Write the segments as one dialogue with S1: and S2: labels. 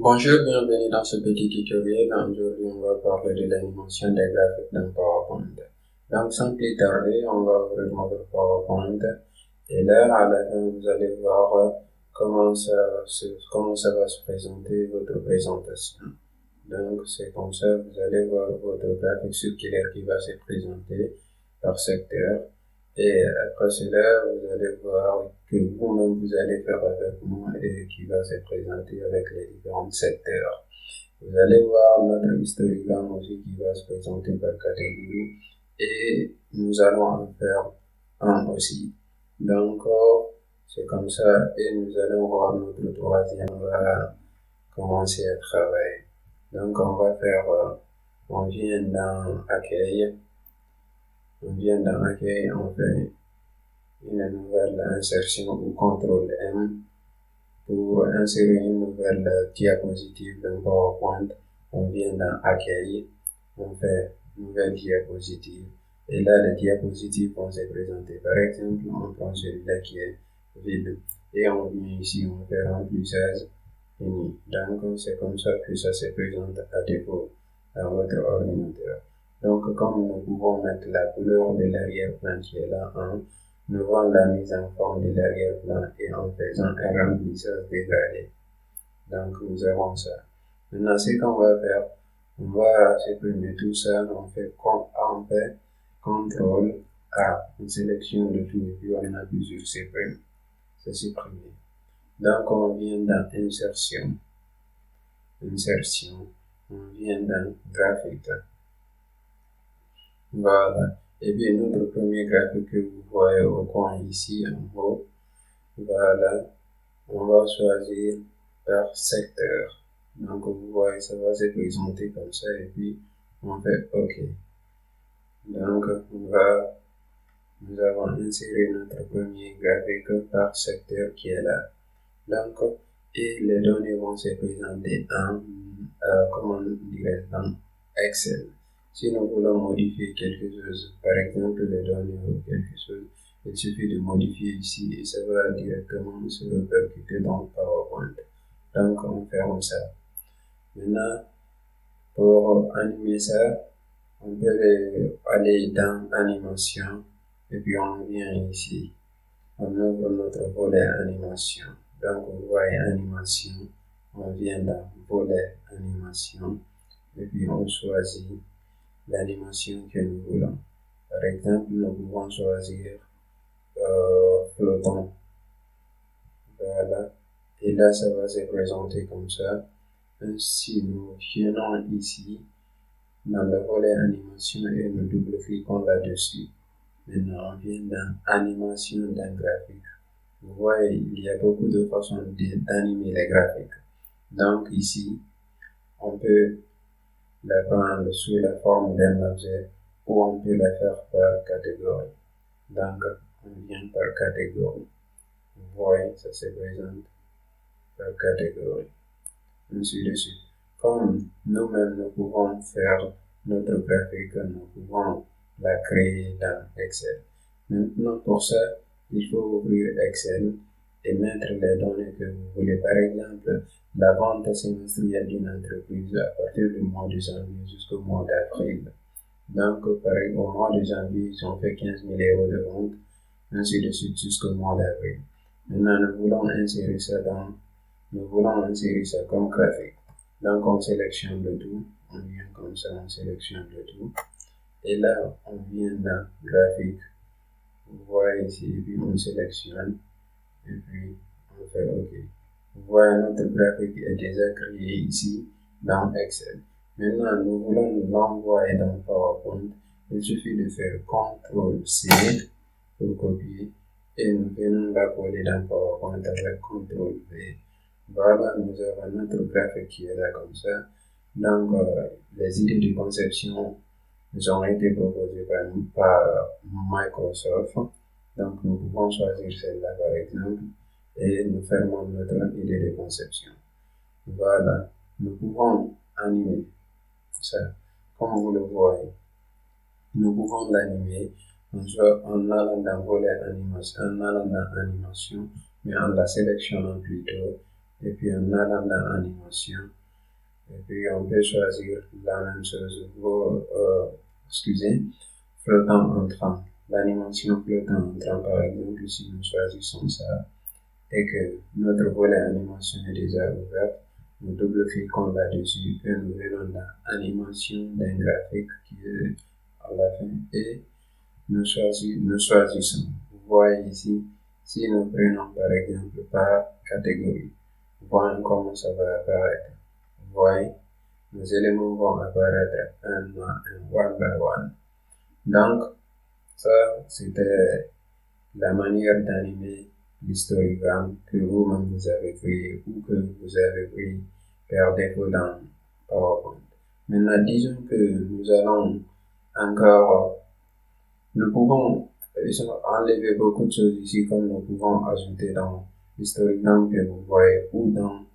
S1: Bonjour, bienvenue dans ce petit tutoriel. Aujourd'hui, on va parler de l'animation des graphiques dans PowerPoint. Donc, sans plus tarder, on va ouvrir notre PowerPoint. Et là, à la fin, vous allez voir comment ça va se présenter votre présentation. Donc, c'est comme ça, vous allez voir votre graphique circulaire qui va se présenter par secteur. Et après cela, vous allez voir que vous-même, vous allez faire avec moi et qui va se présenter avec les différents secteurs. Vous allez voir notre histogramme aussi qui va se présenter par catégorie et nous allons en faire un aussi. Donc, c'est comme ça et nous allons voir notre troisième. On va commencer à travailler. Donc, on va faire, on vient dans accueil, on fait une nouvelle insertion ou contrôle M pour insérer une nouvelle diapositive dans PowerPoint. On vient dans accueil, on fait nouvelle diapositive et là les diapositives vont se présenter. Par exemple, on prend celui-là qui est vide et on vient ici, on fait remplissage fini. Donc c'est comme ça que ça se présente à défaut dans votre ordinateur. Donc comme nous pouvons mettre la couleur de l'arrière-plan qui est là en nous rend la mise en forme de l'arrière-plan et en faisant un remplissage dégradé. Donc nous avons ça. Maintenant, ce qu'on va faire, on va supprimer tout ça, on fait CTRL A, on sélectionne le tout et puis on appuie sur supprimer. C'est supprimé. Donc on vient dans insertion, on vient dans graphique. Voilà. Et bien notre premier graphique que vous voyez au coin ici en haut, voilà, on va choisir par secteur. Donc vous voyez, ça va se présenter comme ça et puis on fait OK. Donc nous avons inséré notre premier graphique par secteur qui est là. Donc, et les données vont se présenter en, dans Excel. Si nous voulons modifier quelque chose, par exemple les données ou quelque chose, il suffit de modifier ici et ça va directement se répercuter dans PowerPoint. Donc, on ferme ça. Maintenant, pour animer ça, on peut aller dans animation et puis on vient ici. On ouvre notre volet animation. Donc, vous voyez animation, on vient dans volet animation et puis on choisit l'animation que nous voulons. Par exemple, nous pouvons choisir flottant. Voilà. Et là, ça va se présenter comme ça. Si nous venons ici dans le volet animation et nous double-cliquons là-dessus, maintenant on vient dans animation d'un graphique. Vous voyez, il y a beaucoup de façons d'animer les graphiques. Donc ici, on peut la prendre sous la forme d'un objet ou on peut la faire par catégorie. Donc, on vient par catégorie. Vous voyez, ça se présente par catégorie. Ainsi de suite. Comme nous-mêmes, nous pouvons faire notre graphique, nous pouvons la créer dans Excel. Maintenant, pour ça, il faut ouvrir Excel et mettre les données que vous voulez. Par exemple, la vente semestrielle d'une entreprise à partir du mois de janvier jusqu'au mois d'avril. Donc, au mois de janvier, ils ont fait 15 000 euros de vente, ainsi de suite jusqu'au mois d'avril. Maintenant, nous voulons insérer ça comme graphique. Donc, on sélectionne le tout, on vient comme ça, on sélectionne le tout. Et là, on vient dans graphique. Vous voyez ici, et puis on sélectionne, et puis on fait OK. Vous voyez, notre graphique est déjà créé ici dans Excel. Maintenant, nous voulons l'envoyer dans PowerPoint. Il suffit de faire CTRL-C pour copier et nous venons la coller dans PowerPoint avec CTRL-V. Voilà, nous avons notre graphique qui est là comme ça. Donc, les idées de conception ont été proposées par Microsoft. Donc, nous pouvons choisir celle-là par exemple et nous fermons notre idée de conception. Voilà, nous pouvons animer ça comme vous le voyez. Nous pouvons l'animer en allant dans volet animation, mais en la sélectionnant plutôt et puis en allant dans animation, et puis on peut choisir la même chose, flottant entrant. L'animation flottant entrant, par exemple, si nous choisissons ça et que notre volet animation est déjà ouvert, nous double-cliquons là-dessus et nous verrons l'animation d'un graphique qui est à la fin et nous choisissons. Vous voyez ici, si nous prenons par exemple par catégorie, voyons comment ça va apparaître. Vous voyez, nos éléments vont apparaître un one by one. Donc, ça, c'était la manière d'animer l'histogramme que vous-même vous avez créé ou que vous avez pris par défaut dans PowerPoint. Maintenant, disons que nous allons encore, nous pouvons enlever beaucoup de choses ici, comme nous pouvons ajouter dans l'histogramme que vous voyez ou dans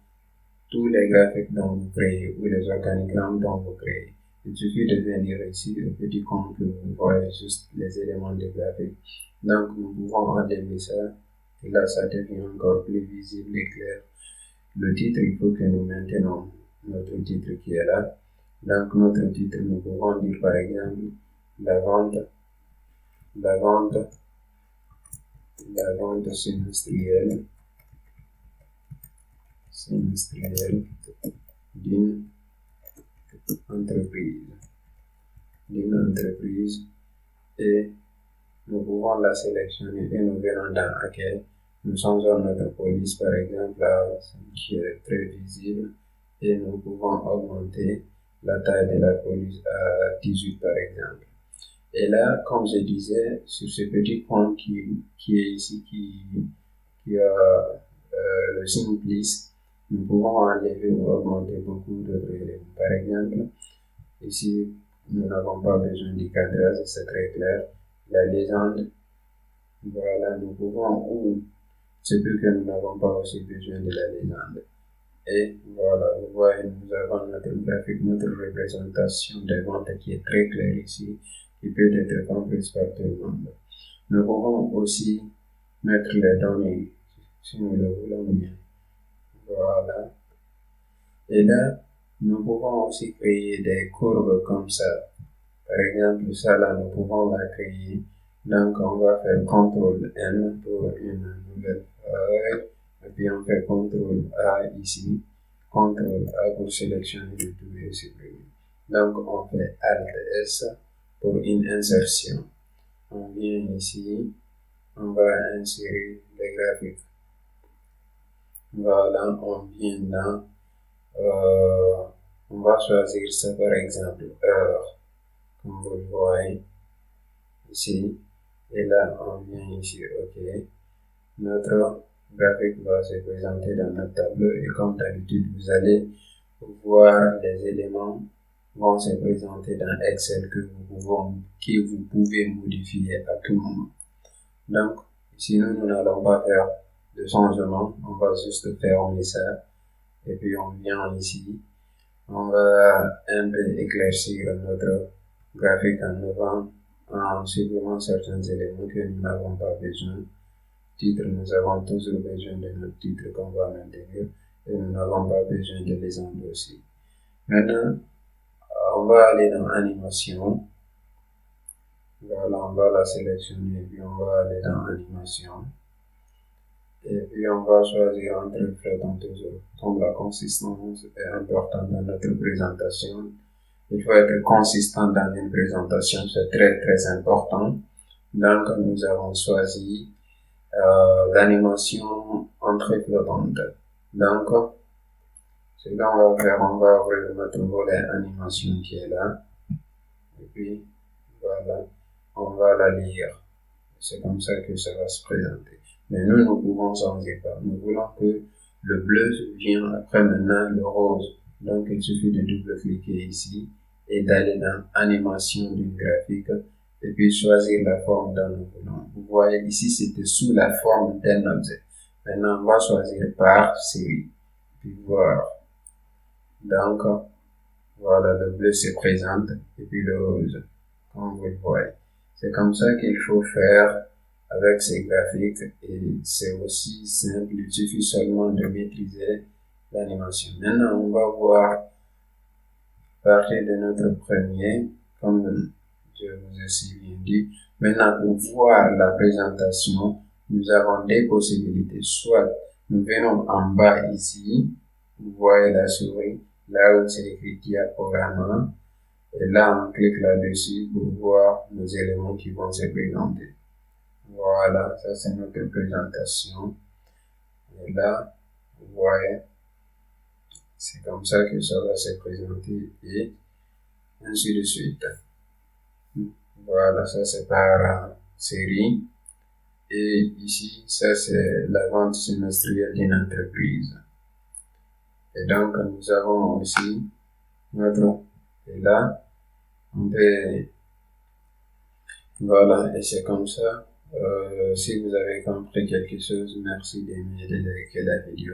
S1: tous les graphiques dont vous créez ou les organigrammes dont vous créez. Il suffit de venir ici au petit compte que vous voyez juste les éléments des graphiques. Donc nous pouvons enlever ça et là ça devient encore plus visible et clair. Le titre, il faut que nous maintenons notre titre qui est là. Donc notre titre, nous pouvons dire par exemple la vente semestrielle d'une entreprise et nous pouvons la sélectionner et nous verrons dans laquelle nous changeons notre police par exemple là, qui est très visible et nous pouvons augmenter la taille de la police à 18 par exemple. Et là, comme je disais, sur ce petit point qui est ici, qui a le signe plus, nous pouvons enlever ou augmenter beaucoup d'autres éléments. Par exemple, ici, nous n'avons pas besoin du cadrage, c'est très clair. La légende, voilà, nous pouvons, ou c'est plus que nous n'avons pas aussi besoin de la légende. Et voilà, vous voyez, nous avons notre graphique, notre représentation des ventes qui est très claire ici, qui peut être comprise par tout le monde. Nous pouvons aussi mettre les données, si nous le voulons bien. Voilà. Et là, nous pouvons aussi créer des courbes comme ça. Par exemple, ça là, nous pouvons la créer. Donc, on va faire CTRL N pour une nouvelle feuille. Et puis, on fait CTRL A ici. CTRL A pour sélectionner le tout et supprimer. Donc, on fait ALT S pour une insertion. On vient ici. On va insérer les graphiques. Voilà, on vient dans. On va choisir ça par exemple, heure. Comme vous le voyez ici, et là on vient ici, ok, notre graphique va se présenter dans notre tableau et comme d'habitude vous allez voir les éléments vont se présenter dans Excel que vous pouvez modifier à tout moment. Donc ici nous n'allons pas faire de changement, on va juste fermer ça et puis on vient ici. On va un peu éclaircir notre graphique en supprimant certains éléments que nous n'avons pas besoin. Titre, nous avons toujours besoin de notre titre qu'on va maintenir et nous n'avons pas besoin de les endosser. Maintenant, on va aller dans animation. Voilà, on va la sélectionner et puis on va aller dans animation. Et puis on va choisir entre flottant toujours. Comme la consistance est importante dans notre présentation, il faut être consistant dans une présentation, c'est très très important. Donc nous avons choisi l'animation entrée flottante. Donc ce qu'on va faire, on va ouvrir notre volet animation qui est là. Et puis voilà, on va la lire. C'est comme ça que ça va se présenter. Mais nous pouvons changer pas. Nous voulons que le bleu vienne après maintenant le rose. Donc il suffit de double-cliquer ici et d'aller dans animation d'une graphique et puis choisir la forme dont nous voulons. Vous voyez ici c'était sous la forme d'un objet. Maintenant on va choisir par série. Puis voir. Donc voilà, le bleu se présente et puis le rose, comme vous le voyez. C'est comme ça qu'il faut faire avec ces graphiques et c'est aussi simple, il suffit seulement de maîtriser l'animation. Maintenant, on va voir à partir de notre premier, comme je vous ai si bien dit. Maintenant, pour voir la présentation, nous avons deux possibilités. Soit nous venons en bas ici, vous voyez la souris, là où c'est écrit diaporama, et là on clique là-dessus pour voir nos éléments qui vont se présenter. Voilà, ça c'est notre présentation. Et là, vous voyez, c'est comme ça que ça va se présenter et ainsi de suite. Voilà, ça c'est par série. Et ici, ça c'est la vente semestrielle d'une entreprise. Et donc, nous avons aussi notre, et là, on peut, voilà, et c'est comme ça. Si vous avez compris quelque chose, merci d'aimer et de liker la vidéo.